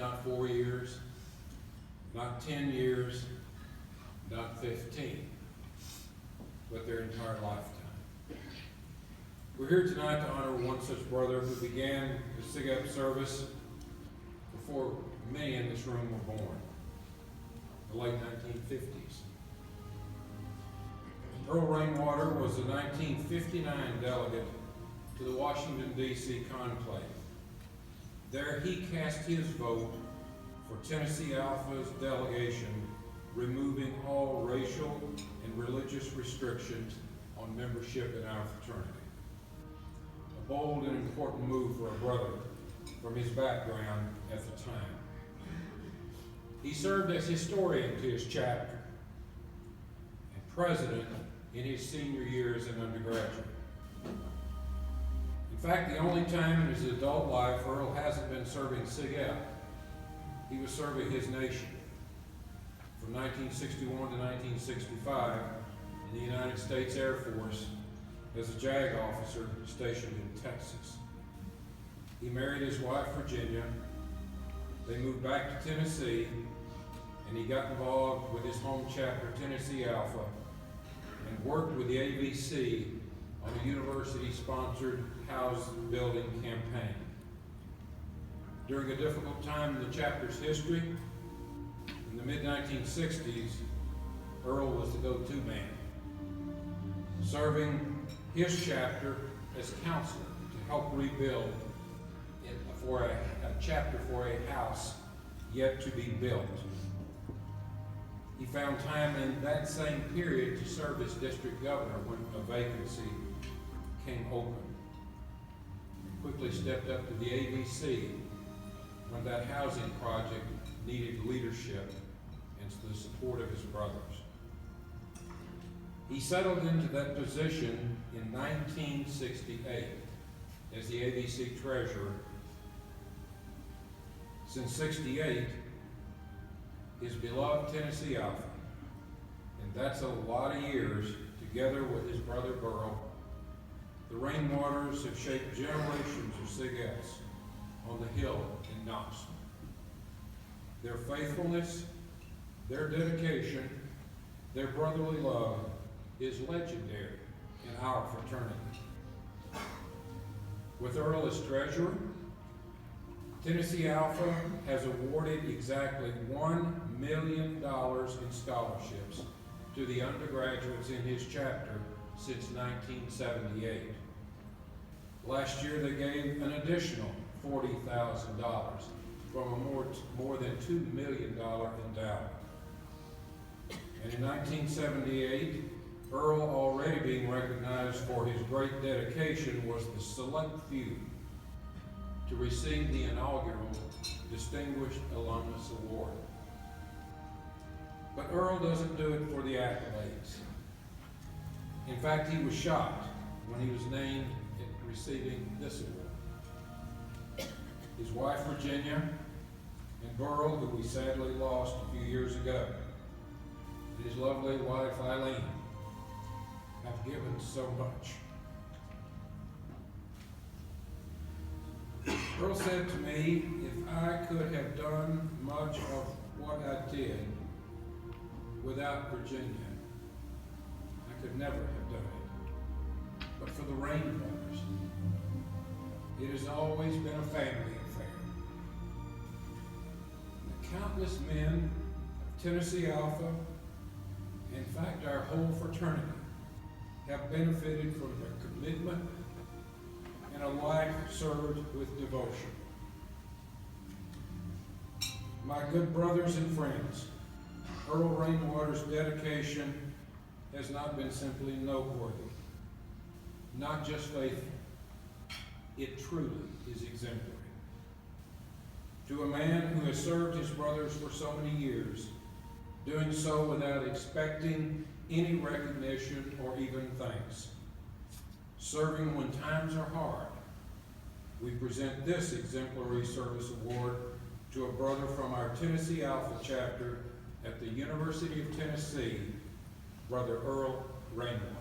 not 4 years, not 10 years, not 15, but their entire lifetime. We're here tonight to honor one such brother who began the SigEp service before many in this room were born, the late 1950s. Earl Rainwater was the 1959 delegate to the Washington, D.C. conclave. There he cast his vote for Tennessee Alpha's delegation, removing all racial and religious restrictions on membership in our fraternity. A bold and important move for a brother from his background at the time. He served as historian to his chapter and president in his senior years in undergraduate. In fact, the only time in his adult life Earl hasn't been serving SigEp, he was serving his nation from 1961 to 1965 in the United States Air Force as a JAG officer stationed in Texas. He married his wife, Virginia. They moved back to Tennessee, and he got involved with his home chapter, Tennessee Alpha, and worked with the ABC on a university-sponsored house building campaign. During a difficult time in the chapter's history, in the mid-1960s, Earl was the go-to man, serving his chapter as counselor to help rebuild for a chapter for a house yet to be built. He found time in that same period to serve as district governor when a vacancy came open. He quickly stepped up to the ABC when that housing project needed leadership and the support of his brothers. He settled into that position in 1968 as the ABC treasurer. Since '68, his beloved Tennessee Alpha, and that's a lot of years, together with his brother Burl, the Rainwaters have shaped generations of SigEps on the Hill in Knoxville. Their faithfulness, their dedication, their brotherly love is legendary in our fraternity. With Earl as treasurer, Tennessee Alpha has awarded exactly $1 million in scholarships to the undergraduates in his chapter since 1978. Last year they gave an additional $40,000 from a more than $2 million endowment. And in 1978, Earl, already being recognized for his great dedication, was the select few to receive the inaugural Distinguished Alumnus Award. But Earl doesn't do it for the accolades. In fact, he was shocked when he was named at receiving this award. His wife, Virginia, and Burl, who we sadly lost a few years ago, and his lovely wife, Eileen, have given so much. Earl said to me, if I could have done much of what I did without Virginia, I could never have done it. But for the Rainwaters, it has always been a family affair. The countless men of Tennessee Alpha, in fact our whole fraternity, have benefited from their commitment and a life served with devotion. My good brothers and friends, Earl Rainwater's dedication has not been simply noteworthy, not just faithful, it truly is exemplary. To a man who has served his brothers for so many years, doing so without expecting any recognition or even thanks, serving when times are hard, we present this Exemplary Service Award to a brother from our Tennessee Alpha chapter at the University of Tennessee, Brother Earl Rainwater.